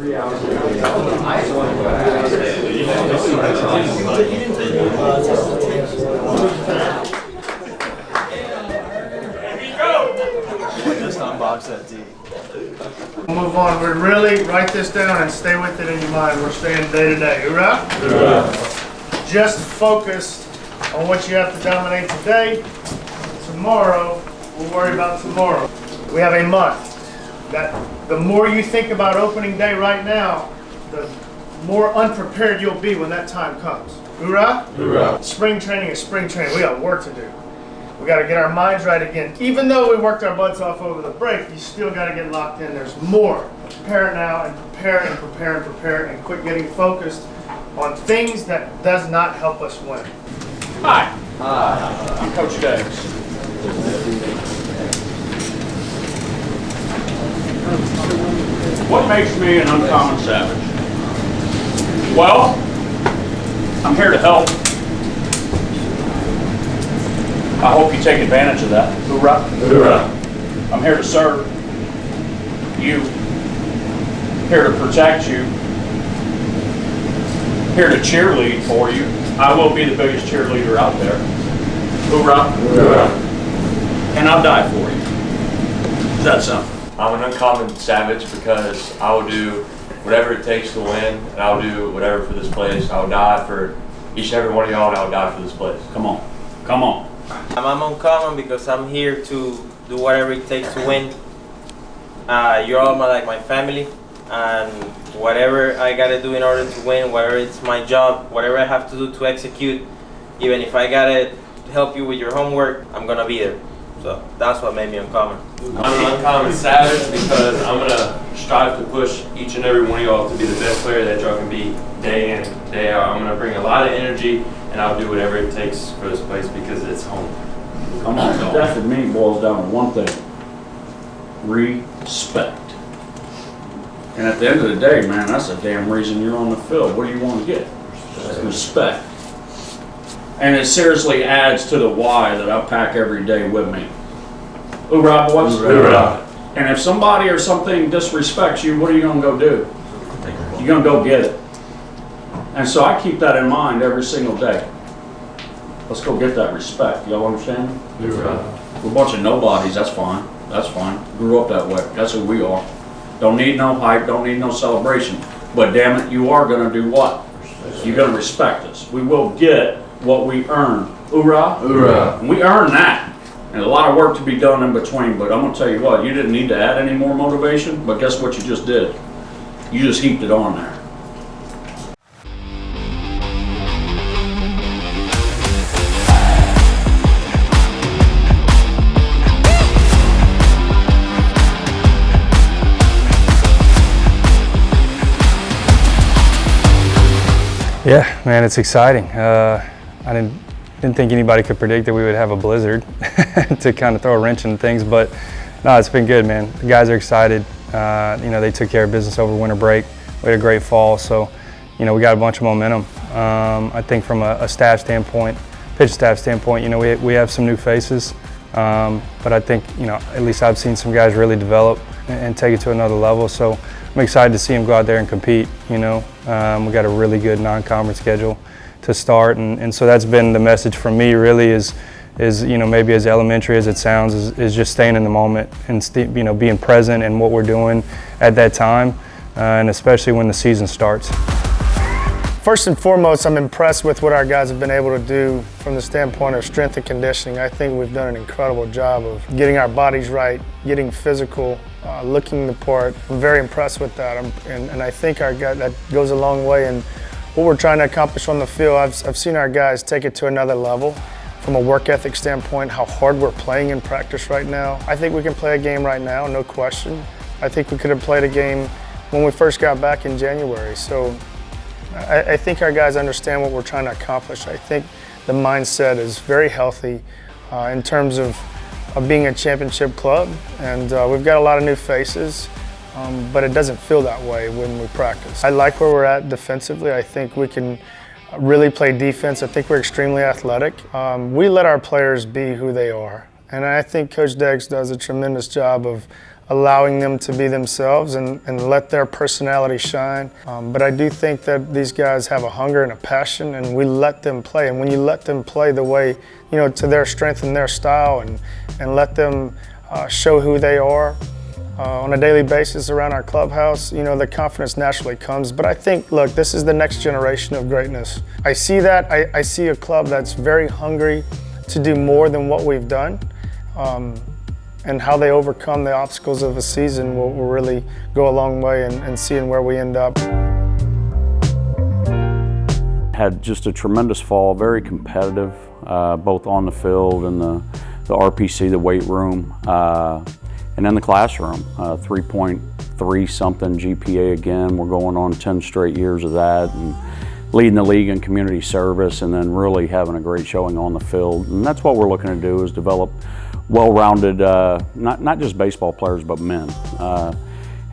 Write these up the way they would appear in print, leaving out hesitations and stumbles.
Just unbox that tee. We'll move on. We really write this down and stay with it in your mind. We're staying day to day. Hoorah? Hoorah. Just focus on what you have to dominate today. Tomorrow, we'll worry about tomorrow. We have a month. The more you think about opening day right now, the more unprepared you'll be when that time comes. Hoorah? Hoorah. Spring training is spring training. We got work to do. We got to get our minds right again. Even though we worked our butts off over the break, you still got to get locked in. There's more. Prepare now and prepare and prepare and prepare and quit getting focused on things that does not help us win. Hi. Hi. I'm Coach Davis. What makes me an uncommon savage? Well, I'm here to help. I hope you take advantage of that. Hoorah. Hoorah. I'm here to serve you, here to protect you, here to cheerlead for you. I will be the biggest cheerleader out there. Hoorah. Hoorah. And I'll die for you. Is that something? I'm an uncommon savage because I will do whatever it takes to win, and I'll do whatever for this place. I'll die for each and every one of y'all, and I'll die for this place. Come on. Come on. I'm uncommon because I'm here to do whatever it takes to win. You're all like my family, and whatever I gotta do in order to win, whatever it's my job, whatever I have to do to execute, even if I gotta help you with your homework, I'm gonna be there. So that's what made me uncommon. I'm an uncommon savage because I'm gonna strive to push each and every one of y'all to be the best player that y'all can be day in, day out. I'm gonna bring a lot of energy, and I'll do whatever it takes for this place because it's home. Come on, dog. That for me boils down to one thing: respect. And at the end of the day, man, that's the damn reason you're on the field. What do you want to get? Respect. And it seriously adds to the why that I pack every day with me. Hoorah, boys. Hoorah. And if somebody or something disrespects you, what are you going to go do? You're going to go get it. And so I keep that in mind every single day. Let's go get that respect. Y'all understand? Hoorah. We're a bunch of nobodies, that's fine. That's fine. Grew up that way. That's who we are. Don't need no hype, don't need no celebration. But damn it, you are going to do what? You're going to respect us. We will get what we earn. Hoorah. Hoorah. And we earn that. And a lot of work to be done in between. But I'm going to tell you what, you didn't need to add any more motivation. But guess what you just did? You just heaped it on there. Yeah, man, it's exciting. I didn't think anybody could predict that we would have a blizzard to kind of throw a wrench in things, but no, it's been good, man. The guys are excited. You know, they took care of business over winter break. We had a great fall, so you know, we got a bunch of momentum. I think from a staff standpoint, pitch staff standpoint, you know, we have some new faces, but I think, you know, at least I've seen some guys really develop and take it to another level. So I'm excited to see them go out there and compete. You know, we got a really good non-conference schedule to start, and so that's been the message from me. Really is you know, maybe as elementary as it sounds, is just staying in the moment and you know, being present in what we're doing at that time, and especially when the season starts. First and foremost, I'm impressed with what our guys have been able to do from the standpoint of strength and conditioning. I think we've done an incredible job of getting our bodies right, getting physical, looking the part. I'm very impressed with that, and I think that goes a long way in what we're trying to accomplish on the field. I've seen our guys take it to another level from a work ethic standpoint, how hard we're playing in practice right now. I think we can play a game right now, no question. I think we could have played a game when we first got back in January. So I think our guys understand what we're trying to accomplish. I think the mindset is very healthy in terms of being a championship club, and we've got a lot of new faces, but it doesn't feel that way when we practice. I like where we're at defensively. I think we can really play defense. I think we're extremely athletic. We let our players be who they are, and I think Coach Deggs does a tremendous job of allowing them to be themselves and let their personality shine. But I do think that these guys have a hunger and a passion, and we let them play. And when you let them play the way, to their strength and their style, and let them show who they are on a daily basis around our clubhouse, the confidence naturally comes. But I think, look, this is the next generation of greatness. I see that. I see a club that's very hungry to do more than what we've done. And how they overcome the obstacles of a season will really go a long way in seeing where we end up. Had just a tremendous fall, very competitive, both on the field and the RPC, the weight room, and in the classroom. 3.3 something GPA again. We're going on 10 straight years of that, and leading the league in community service, and then really having a great showing on the field. And that's what we're looking to do, is develop well-rounded, not just baseball players, but men.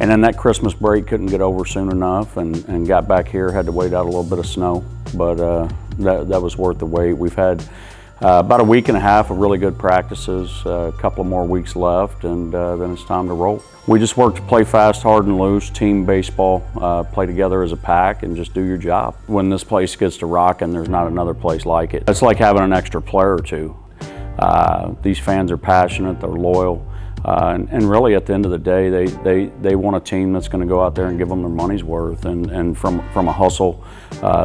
And then that Christmas break couldn't get over soon enough, and got back here, had to wait out a little bit of snow, but that was worth the wait. We've had about a week and a half of really good practices, a couple of more weeks left, and then it's time to roll. We just work to play fast, hard, and loose, team baseball, play together as a pack, and just do your job. When this place gets to rocking, there's not another place like it. It's like having an extra player or two. These fans are passionate, they're loyal, and really at the end of the day, they want a team that's going to go out there and give them their money's worth. And from a hustle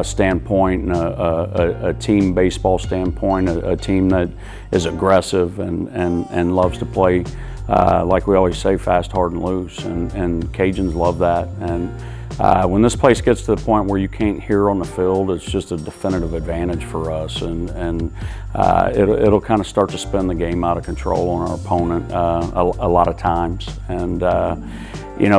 standpoint, and a team baseball standpoint, a team that is aggressive and loves to play, like we always say, fast, hard, and loose. And Cajuns love that. And when this place gets to the point where you can't hear on the field, it's just a definitive advantage for us, and it'll kind of start to spin the game out of control on our opponent a lot of times. And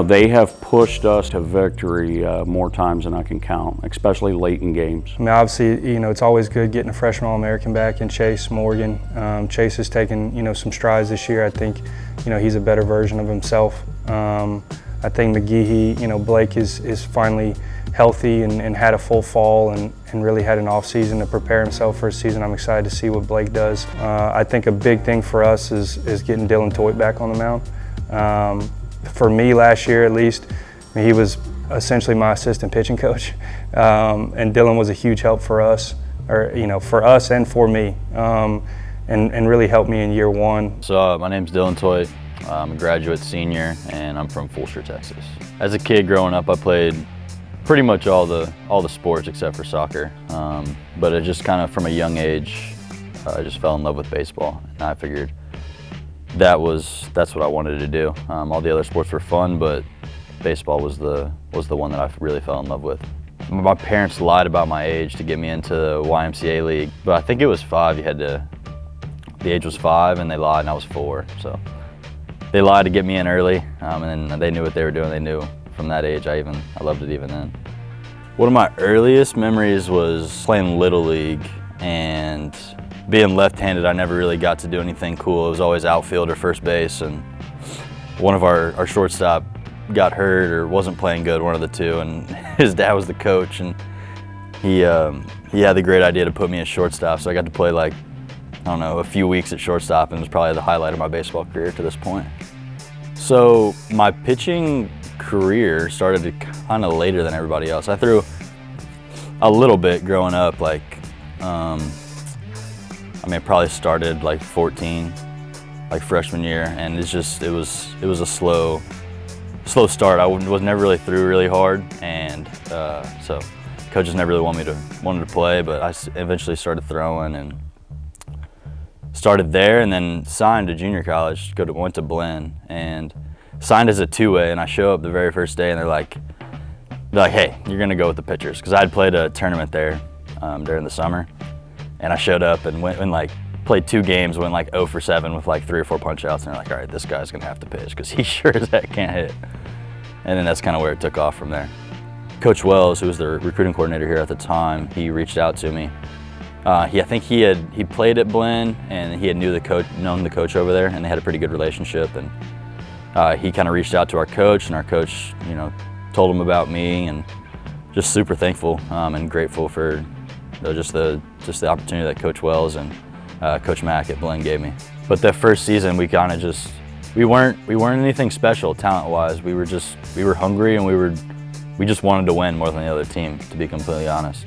they have pushed us to victory more times than I can count, especially late in games. I mean, obviously, it's always good getting a freshman All-American back in Chase Morgan. Chase has taken, some strides this year. I think, he's a better version of himself. I think McGehee, Blake is finally healthy and had a full fall and really had an off season to prepare himself for a season. I'm excited to see what Blake does. I think a big thing for us is getting Dylan Toit back on the mound. For me last year at least, he was essentially my assistant pitching coach. And Dylan was a huge help for us, for us and for me, and really helped me in year one. So my name's Dylan Toit. I'm a graduate senior, and I'm from Fulshear, Texas. As a kid growing up, I played pretty much all the sports except for soccer. But it just kind of from a young age, I just fell in love with baseball, and I figured that's what I wanted to do. All the other sports were fun, but baseball was the one that I really fell in love with. My parents lied about my age to get me into the YMCA league, but I think it was 5. The age was 5, and they lied, and I was 4. So they lied to get me in early, and then they knew what they were doing. They knew from that age. I loved it even then. One of my earliest memories was playing Little League, and being left-handed, I never really got to do anything cool. It was always outfield or first base, and one of our shortstop got hurt or wasn't playing good, one of the two, and his dad was the coach, and he had the great idea to put me at shortstop, so I got to play a few weeks at shortstop, and it was probably the highlight of my baseball career to this point. So my pitching career started kind of later than everybody else. I threw a little bit growing up, it probably started 14, freshman year, and it was a slow start. I was never really threw really hard, and so coaches never really wanted to play, but I eventually started throwing and started there, and then signed to junior college, went to Blinn, and signed as a 2A, and I show up the very first day, and they're like, hey, you're gonna go with the pitchers, because I'd played a tournament there during the summer, and I showed up and went and played 2 games, went 0 for 7 with 3 or 4 punch outs, and they're like, all right, this guy's gonna have to pitch, because he sure as heck can't hit. And then that's kind of where it took off from there. Coach Wells, who was the recruiting coordinator here at the time, he reached out to me. I think he played at Blinn, and he had known the coach over there, and they had a pretty good relationship. And he kind of reached out to our coach, and our coach, told him about me, and just super thankful and grateful for just the opportunity that Coach Wells and Coach Mack at Blinn gave me. But that first season, we kind of just we weren't anything special talent-wise. We were hungry, and we just wanted to win more than the other team, to be completely honest.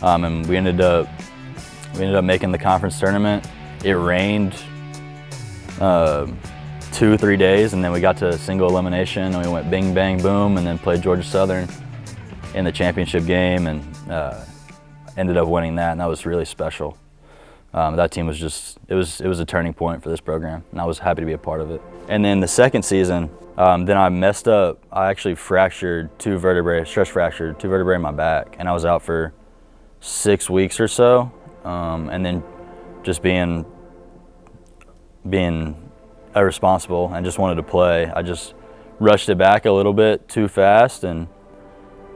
And we ended up making the conference tournament. It rained 2-3 days, and then we got to single elimination, and we went bing, bang, boom, and then played Georgia Southern in the championship game, and ended up winning that, and that was really special. That team was it was a turning point for this program, and I was happy to be a part of it. And then the second season, then I messed up. I actually fractured stress fractured 2 vertebrae in my back, and I was out for 6 weeks or so. And then just being irresponsible and just wanted to play, I just rushed it back a little bit too fast, and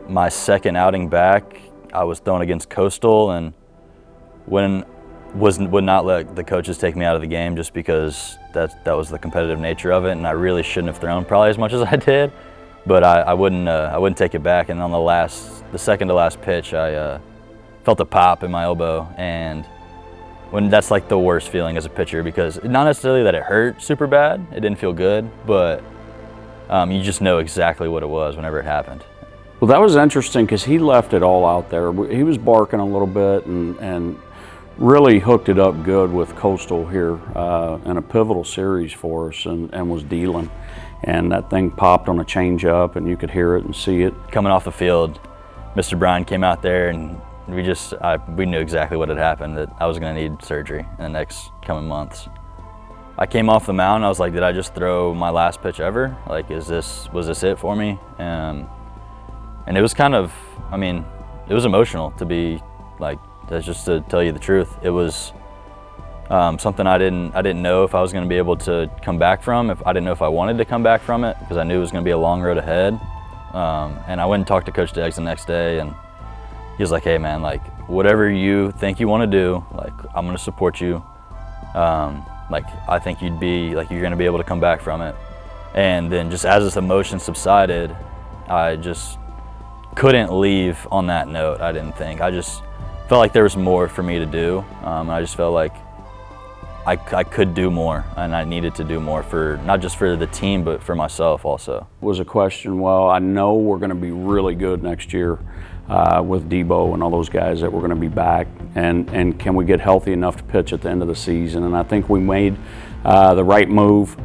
my second outing back, I was thrown against Coastal, and would not let the coaches take me out of the game just because that was the competitive nature of it, and I really shouldn't have thrown probably as much as I did, but I wouldn't take it back. And on the second to last pitch, I felt a pop in my elbow, and that's like the worst feeling as a pitcher, because not necessarily that it hurt super bad, it didn't feel good, but you just know exactly what it was whenever it happened. Well, that was interesting because he left it all out there. He was barking a little bit and really hooked it up good with Coastal here in a pivotal series for us, and was dealing. And that thing popped on a changeup, and you could hear it and see it. Coming off the field, Mr. Bryan came out there, and we knew exactly what had happened, that I was going to need surgery in the next coming months. I came off the mound, and I was like, did I just throw my last pitch ever? Like, was this it for me? And it was kind of, it was emotional, to be like, that's just to tell you the truth. It was something I didn't know if I was going to be able to come back from. I didn't know if I wanted to come back from it, because I knew it was going to be a long road ahead. And I went and talked to Coach Deggs the next day, and he was like, hey man, like, whatever you think you want to do, like, I'm going to support you. Like, I think you're going to be able to come back from it. And then just as this emotion subsided, I just couldn't leave on that note, I didn't think. I just felt like there was more for me to do. I just felt like I could do more, and I needed to do more, for not just for the team, but for myself also. It was a question, well, I know we're going to be really good next year with Debo and all those guys that we're going to be back, and can we get healthy enough to pitch at the end of the season? And I think we made the right move,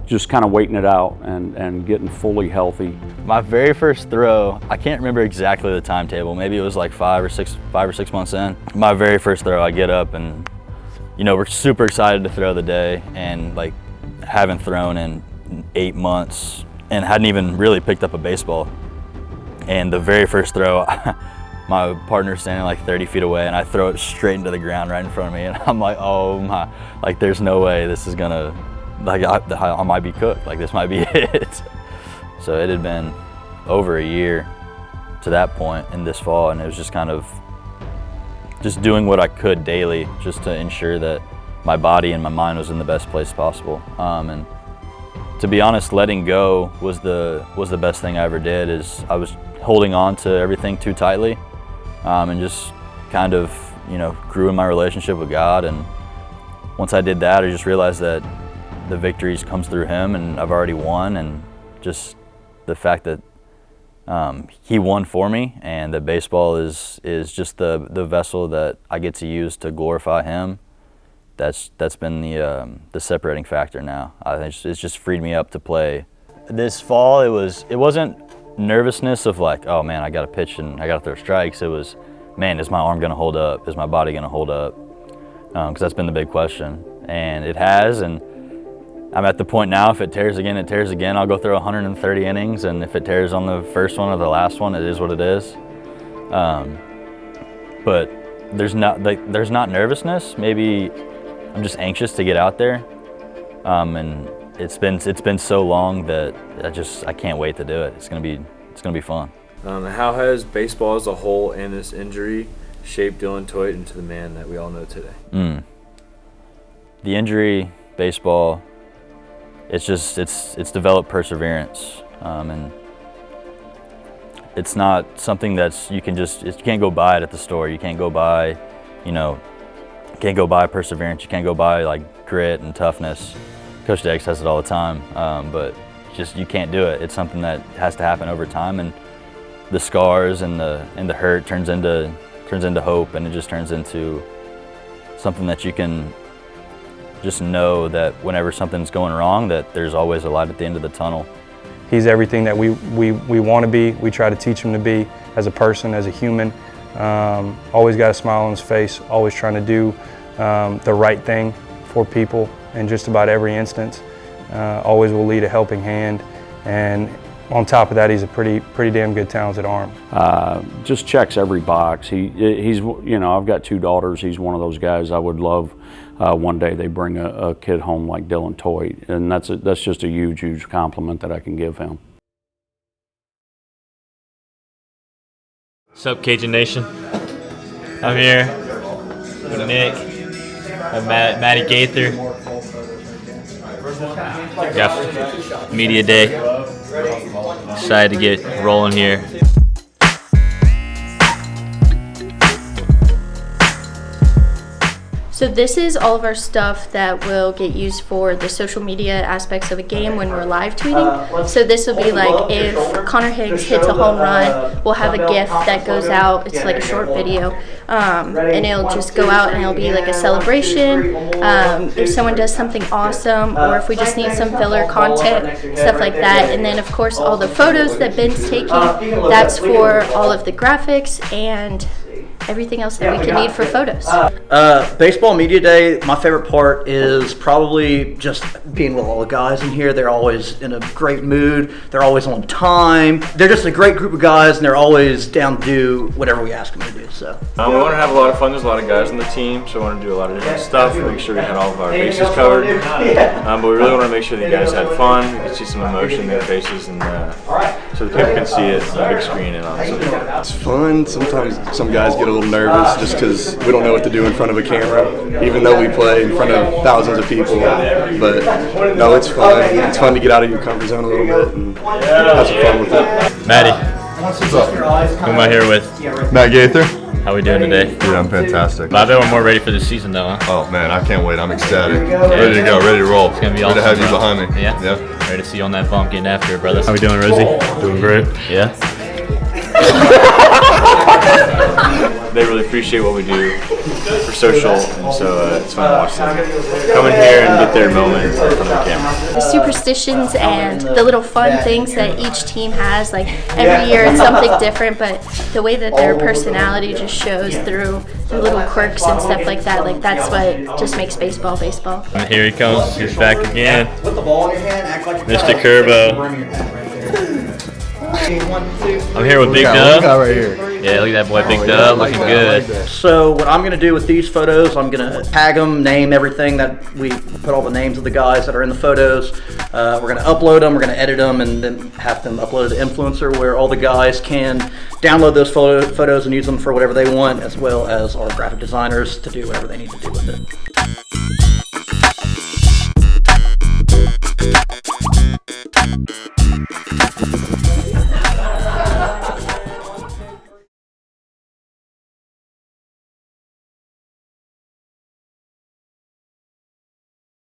just kind of waiting it out and getting fully healthy. My very first throw, I can't remember exactly the timetable, maybe it was like 5 or 6 months in. My very first throw, I get up, and we're super excited to throw the day, and like, haven't thrown in 8 months and hadn't even really picked up a baseball. And the very first throw, my partner's standing like 30 feet away, and I throw it straight into the ground right in front of me, and I'm like, oh my, like, there's no way this is gonna, like, I might be cooked, like, this might be it. So it had been over a year to that point in this fall, and it was just kind of just doing what I could daily just to ensure that my body and my mind was in the best place possible. And to be honest, letting go was the best thing I ever did. Is I was holding on to everything too tightly, and just kind of grew in my relationship with God. And once I did that, I just realized that the victories comes through Him, and I've already won. And just the fact that He won for me, and that baseball is just the vessel that I get to use to glorify Him. That's been the separating factor now. I think it's just freed me up to play. This fall, it wasn't nervousness of like, oh man, I got to pitch and I got to throw strikes. It was, man, is my arm going to hold up? Is my body going to hold up? Because that's been the big question, and it has. And I'm at the point now, if it tears again, it tears again. I'll go through 130 innings, and if it tears on the first one or the last one, it is what it is. But there's not nervousness. Maybe I'm just anxious to get out there, and it's been so long that I can't wait to do it. It's gonna be fun. How has baseball as a whole and this injury shaped Dylan Toit into the man that we all know today? The injury, baseball, it's developed perseverance, and it's not something that's you can't go buy it at the store. You can't go buy, you can't go buy perseverance. You can't go buy like grit and toughness. Coach Degg says it all the time, but just you can't do it. It's something that has to happen over time, and the scars and the hurt turns into hope, and it just turns into something that you can just know that whenever something's going wrong, that there's always a light at the end of the tunnel. He's everything that we want to be. We try to teach him to be as a person, as a human. Always got a smile on his face, always trying to do the right thing for people in just about every instance. Always will lead a helping hand, and on top of that, he's a pretty damn good talented arm. Just checks every box. He's you know, I've got 2 daughters. He's one of those guys I would love one day they bring a kid home like Dylan Toit, and that's just a huge compliment that I can give him. What's up, Cajun Nation? I'm here with Nick, Matty Gaither. Got media day. Excited to get rolling here. So this is all of our stuff that will get used for the social media aspects of a game when we're live tweeting. So this will be like if Connor Higgs hits a home run, we'll have a GIF that goes out. It's like a short video, and it'll just go out and it'll be like a celebration. If someone does something awesome, or if we just need some filler content, stuff like that. And then of course all the photos that Ben's taking, that's for all of the graphics and everything else that we can need for photos. Baseball Media Day, my favorite part is probably just being with all the guys in here. They're always in a great mood. They're always on time. They're just a great group of guys, and they're always down to do whatever we ask them to do. So we want to have a lot of fun. There's a lot of guys on the team, so we want to do a lot of different stuff, make sure we had all of our bases covered. But we really want to make sure the guys had fun. We can see some emotion in their faces, and so the people can see it on the big screen and on the social. It's fun. Sometimes some guys get a little nervous just because we don't know what to do in front of a camera, even though we play in front of thousands of people. But no, it's fun. It's fun to get out of your comfort zone a little bit and have some fun with it. Maddie, what's up? Who am I here with? Matt Gaither. How we doing today? Yeah, I'm fantastic. I bet we're more ready for the season though, huh? Oh man, I can't wait. I'm ecstatic. Ready to go, ready to roll. It's gonna be ready awesome, to have you bro. behind me. Yeah? Ready to see you on that bump getting after it, brother. How we doing, Rosie? Doing great. Yeah? They really appreciate what we do for social, and so it's fun to watch them come in here and get their moment in front of the camera. The superstitions and the little fun things that each team has, like every year it's something different, but the way that their personality just shows through the little quirks and stuff like that, like that's what just makes baseball baseball. And here he comes, he's back again. Put the ball in your hand, act like Mr. Curbo. I'm here with Big Dub. Right here. Yeah, look at that boy, Big Dub, looking good. So what I'm going to do with these photos, I'm going to tag them, name everything that we put all the names of the guys that are in the photos. We're going to upload them, we're going to edit them, and then have them uploaded to Influencer, where all the guys can download those photos and use them for whatever they want, as well as our graphic designers to do whatever they need to do with it.